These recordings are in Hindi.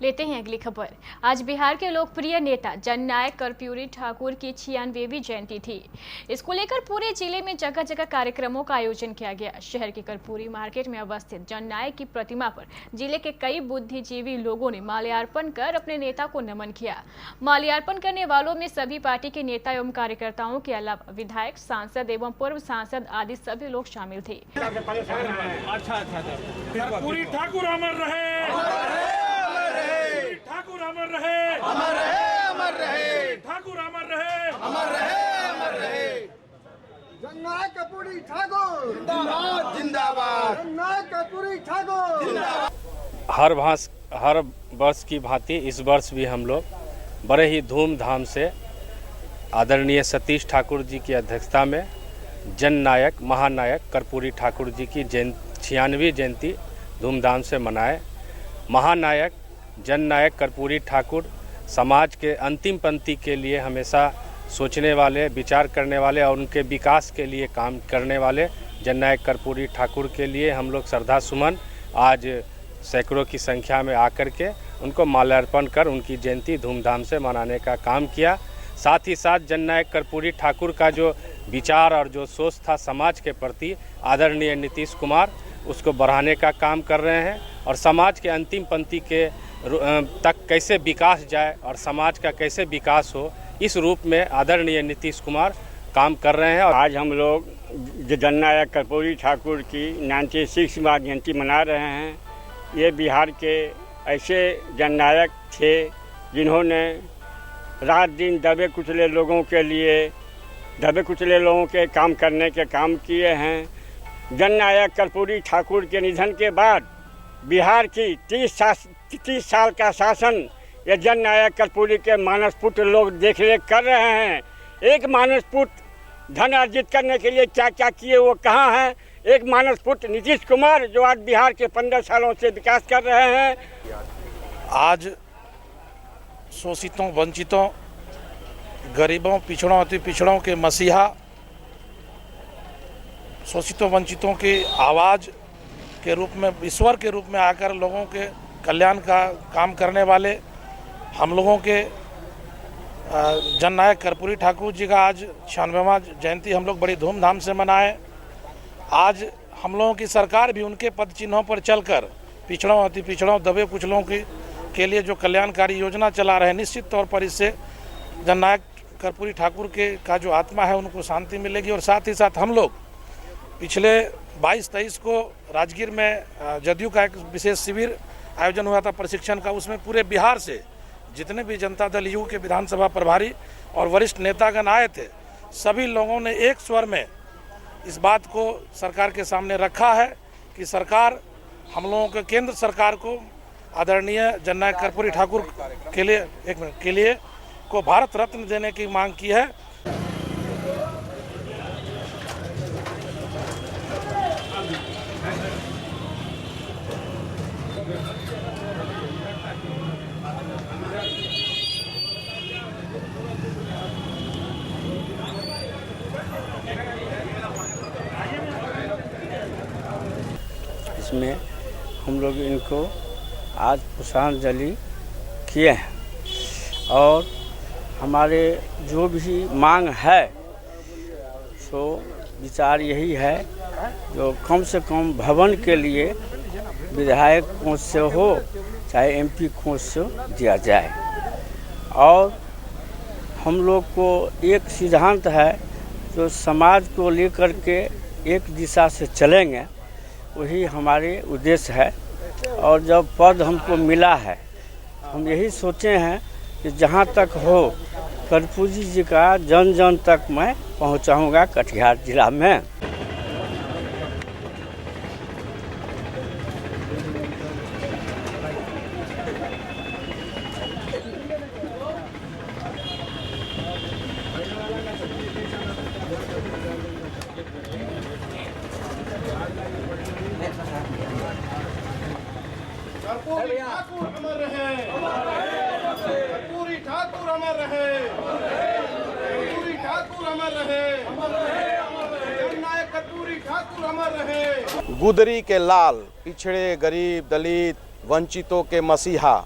लेते हैं अगली खबर। आज बिहार के लोकप्रिय नेता जननायक कर्पूरी ठाकुर की 96वीं जयंती थी। इसको लेकर पूरे जिले में जगह जगह कार्यक्रमों का आयोजन किया गया। शहर के कर्पूरी मार्केट में अवस्थित जननायक की प्रतिमा पर जिले के कई बुद्धिजीवी लोगों ने माल्यार्पण कर अपने नेता को नमन किया। माल्यार्पण करने वालों में सभी पार्टी के नेता एवं कार्यकर्ताओं के अलावा विधायक, सांसद एवं पूर्व सांसद आदि सभी लोग शामिल थे। कर्पूरी ठाकुर अमर रहे, ठाकुर अमर रहे, अमर रहे, अमर रहे, ठाकुर अमर रहे, अमर रहे, अमर रहे। जननायक कर्पूरी ठाकुर जिंदाबाद, जिंदाबाद। जननायक कर्पूरी ठाकुर जिंदाबाद। हर वर्ष की भांति इस वर्ष भी हम लोग बड़े ही धूमधाम से आदरणीय सतीश ठाकुर जी की अध्यक्षता में जननायक महानायक कर्पूरी ठाकुर जी की 96वीं जयंती धूमधाम से मनाए। महानायक जननायक कर्पूरी ठाकुर समाज के अंतिम पंक्ति के लिए हमेशा सोचने वाले, विचार करने वाले और उनके विकास के लिए काम करने वाले जननायक कर्पूरी ठाकुर के लिए हम लोग श्रद्धा सुमन आज सैकड़ों की संख्या में आकर के उनको माल्यार्पण कर उनकी जयंती धूमधाम से मनाने का काम किया। साथ ही साथ जननायक कर्पूरी ठाकुर का जो विचार और जो सोच था समाज के प्रति, आदरणीय नीतीश कुमार उसको बढ़ाने का काम कर रहे हैं और समाज के अंतिम पंक्ति के तक कैसे विकास जाए और समाज का कैसे विकास हो, इस रूप में आदरणीय नीतीश कुमार काम कर रहे हैं। और आज हम लोग जननायक कर्पूरी ठाकुर की 96वां जयंती मना रहे हैं। ये बिहार के ऐसे जननायक थे जिन्होंने रात दिन दबे कुचले लोगों के लिए, दबे कुचले लोगों के काम करने के काम किए हैं। जननायक कर्पूरी ठाकुर के निधन के बाद बिहार की 30 साल का शासन ये जननायक कर्पूरी के मानस पुत्र लोग देख रेख कर रहे हैं। एक मानस पुत्र धन अर्जित करने के लिए क्या क्या किए वो कहाँ हैं? एक मानस पुत्र नीतीश कुमार जो आज बिहार के 15 सालों से विकास कर रहे हैं। आज शोषितों, वंचितों, गरीबों, पिछड़ों, अति पिछड़ों के मसीहा, शोषितों वंचितों की आवाज़ के रूप में, ईश्वर के रूप में आकर लोगों के कल्याण का काम करने वाले हम लोगों के जननायक कर्पूरी ठाकुर जी का आज 96वां जयंती हम लोग बड़ी धूमधाम से मनाए। आज हम लोगों की सरकार भी उनके पद चिन्हों पर चलकर पिछड़ों, अति पिछड़ों, दबे कुचलों के लिए जो कल्याणकारी योजना चला रहे हैं, निश्चित तौर पर इससे जननायक कर्पूरी ठाकुर के का जो आत्मा है उनको शांति मिलेगी। और साथ ही साथ हम लोग पिछले 22-23 को राजगीर में जदयू का एक विशेष शिविर आयोजन हुआ था प्रशिक्षण का। उसमें पूरे बिहार से जितने भी जनता दल यू के विधानसभा प्रभारी और वरिष्ठ नेतागण आए थे, सभी लोगों ने एक स्वर में इस बात को सरकार के सामने रखा है कि सरकार हम लोगों के केंद्र सरकार को आदरणीय जननायक कर्पूरी ठाकुर के लिए को भारत रत्न देने की मांग की है। इसमें हम लोग इनको आज पुष्पांजलि किए हैं और हमारे जो भी मांग है सो विचार यही है जो कम से कम भवन के लिए विधायक कोष से हो चाहे एमपी कोष से दिया जाए। और हम लोग को एक सिद्धांत है जो समाज को लेकर के एक दिशा से चलेंगे, वही हमारे उद्देश्य है। और जब पद हमको मिला है, हम यही सोचे हैं कि जहाँ तक हो कर्पूरी जी का जन जन तक मैं पहुँचाऊँगा कटिहार जिला में। कर्पूरी ठाकुर अमर रहे, कर्पूरी ठाकुर अमर रहे, कर्पूरी ठाकुर अमर रहे, जननायक कर्पूरी ठाकुर अमर रहे। गुदरी के लाल, पिछड़े, गरीब, दलित, वंचितों के मसीहा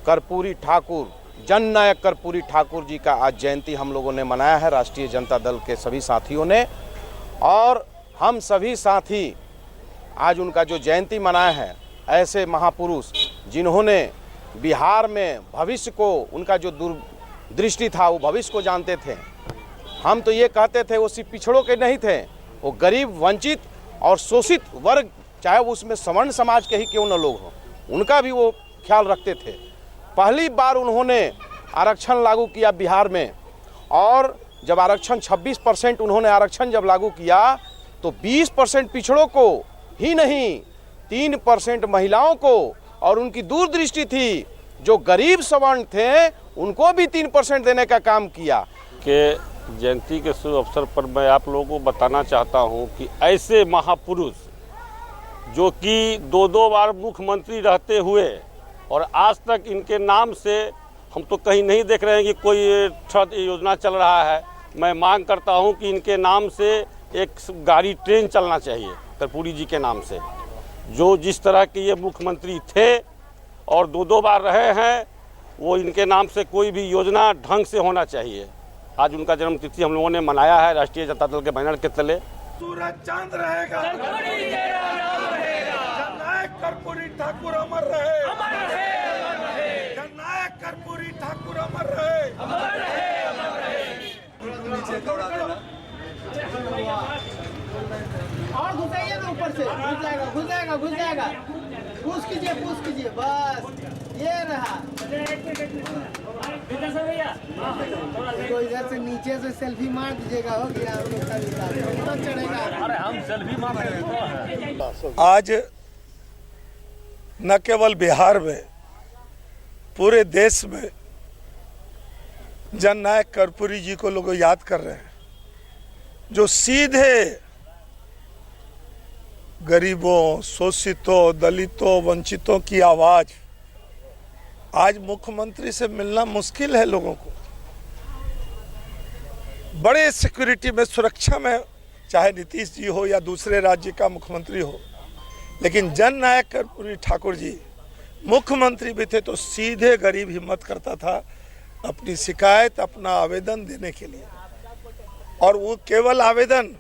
कर्पूरी ठाकुर, जननायक कर्पूरी ठाकुर जी का आज जयंती हम लोगों ने मनाया है, राष्ट्रीय जनता दल के सभी साथियों ने। और हम सभी साथी आज उनका जो जयंती मनाया है, ऐसे महापुरुष जिन्होंने बिहार में भविष्य को, उनका जो दूरदृष्टि था वो भविष्य को जानते थे। हम तो ये कहते थे वो सिर्फ पिछड़ों के नहीं थे, वो गरीब, वंचित और शोषित वर्ग, चाहे वो उसमें सवर्ण समाज के ही क्यों न लोग हों, उनका भी वो ख्याल रखते थे। पहली बार उन्होंने आरक्षण लागू किया बिहार में, और जब आरक्षण 26% उन्होंने आरक्षण जब लागू किया तो 20% पिछड़ों को ही नहीं, 3% महिलाओं को, और उनकी दूरदृष्टि थी जो गरीब सवर्ण थे उनको भी 3% देने का काम किया। के जयंती के शुभ अवसर पर मैं आप लोगों को बताना चाहता हूं कि ऐसे महापुरुष जो कि 2 बार मुख्यमंत्री रहते हुए और आज तक इनके नाम से हम तो कहीं नहीं देख रहे हैं कि कोई छठ योजना चल रहा है। मैं मांग करता हूं कि इनके नाम से एक गाड़ी, ट्रेन चलना चाहिए कर्पूरी जी के नाम से। जो जिस तरह के ये मुख्यमंत्री थे और 2 बार रहे हैं, वो इनके नाम से कोई भी योजना ढंग से होना चाहिए। आज उनका जन्म तिथि हम लोगों ने मनाया है राष्ट्रीय जनता दल के बैनर के तले। सूरज चांद रहेगा, जननायक कर्पूरी ठाकुर अमर रहे, जननायक कर्पूरी ठाकुर अमर रहे। और घुसाइए ना ऊपर से, घुस जाएगा। पुश कीजिए बस, ये रहा। तो इधर से नीचे से सेल्फी मार दीजिएगा, हो गया चढ़ेगा। अरे हम सेल्फी मार रहे हैं। आज न केवल बिहार में, पूरे देश में जननायक कर्पूरी जी को लोग याद कर रहे हैं, जो सीधे गरीबों, शोषितों, दलितों, वंचितों की आवाज। आज मुख्यमंत्री से मिलना मुश्किल है लोगों को, बड़े सिक्योरिटी में, सुरक्षा में, चाहे नीतीश जी हो या दूसरे राज्य का मुख्यमंत्री हो, लेकिन जननायक कर्पूरी ठाकुर जी मुख्यमंत्री भी थे तो सीधे गरीब हिम्मत करता था अपनी शिकायत, अपना आवेदन देने के लिए। और वो केवल आवेदन,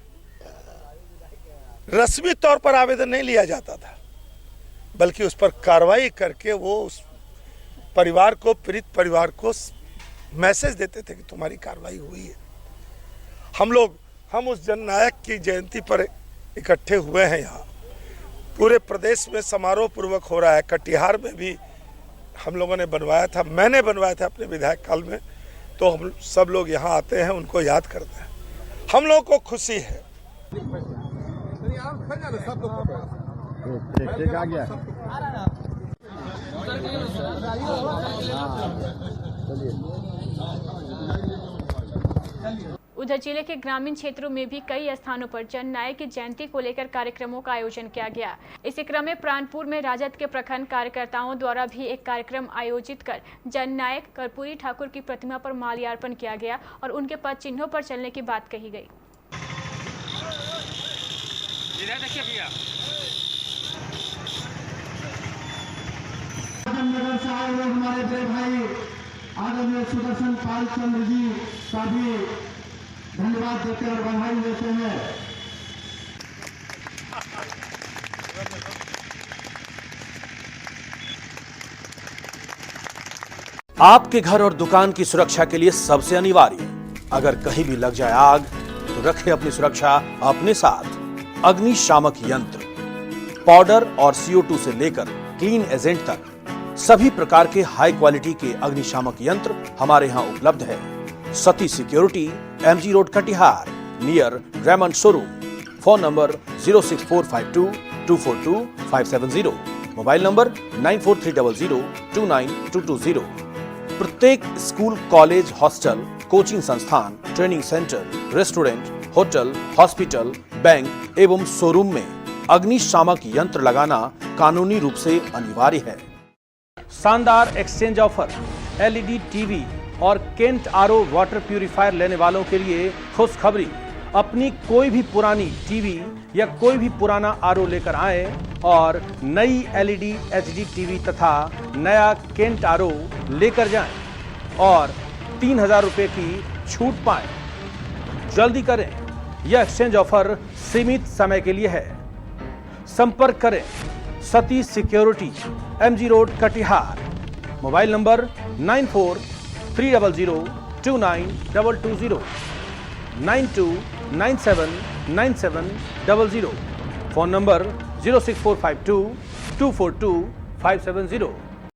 रस्मी तौर पर आवेदन नहीं लिया जाता था, बल्कि उस पर कार्रवाई करके वो उस परिवार को, पीड़ित परिवार को मैसेज देते थे कि तुम्हारी कार्रवाई हुई है। हम उस जननायक की जयंती पर इकट्ठे हुए हैं। यहाँ पूरे प्रदेश में समारोह पूर्वक हो रहा है। कटिहार में भी हम लोगों ने बनवाया था, मैंने बनवाया था अपने विधायक काल में, तो हम सब लोग यहाँ आते हैं, उनको याद करते हैं। हम लोगों को खुशी है। उधर जिले के ग्रामीण क्षेत्रों में भी कई स्थानों पर जननायक की जयंती को लेकर कार्यक्रमों का आयोजन किया गया। इसी क्रम में प्राणपुर में राजद के प्रखंड कार्यकर्ताओं द्वारा भी एक कार्यक्रम आयोजित कर जननायक कर्पूरी ठाकुर की प्रतिमा पर माल्यार्पण किया गया और उनके पद चिन्हों पर चलने की बात कही गई। हमारे बड़े भाई आदरणीय सुदर्शन पाल चंद्र जी का भी धन्यवाद देते और बधाई देते हैं। आपके घर और दुकान की सुरक्षा के लिए सबसे अनिवार्य, अगर कहीं भी लग जाए आग तो रखें अपनी सुरक्षा अपने साथ। अग्निशामक यंत्र, पाउडर और CO2 से लेकर क्लीन एजेंट तक सभी प्रकार के हाई क्वालिटी के अग्निशामक यंत्र हमारे यहाँ उपलब्ध है। Sati security, MG road Katihar, near Raymond showroom. Phone number 06452242570, mobile number 9430029220। प्रत्येक स्कूल, कॉलेज, हॉस्टल, कोचिंग संस्थान, training centre, restaurant, hotel, hospital, bank एवं शोरूम में अग्निशामक यंत्र लगाना कानूनी रूप से अनिवार्य है। शानदार एक्सचेंज ऑफर, LED टीवी और केंट RO वाटर प्यूरिफायर लेने वालों के लिए खुशखबरी। अपनी कोई भी पुरानी टीवी या कोई भी पुराना आरओ लेकर आएं और नई एलईडी एचडी टीवी तथा नया केंट आरओ लेकर जाएं और 3000 रुपए की छूट पाएं। जल्दी करें, यह एक्सचेंज ऑफर सीमित समय के लिए है। संपर्क करें Satish security, MG road, Katihar. Mobile number 9430029220 92979700। Phone number 06452 242 570।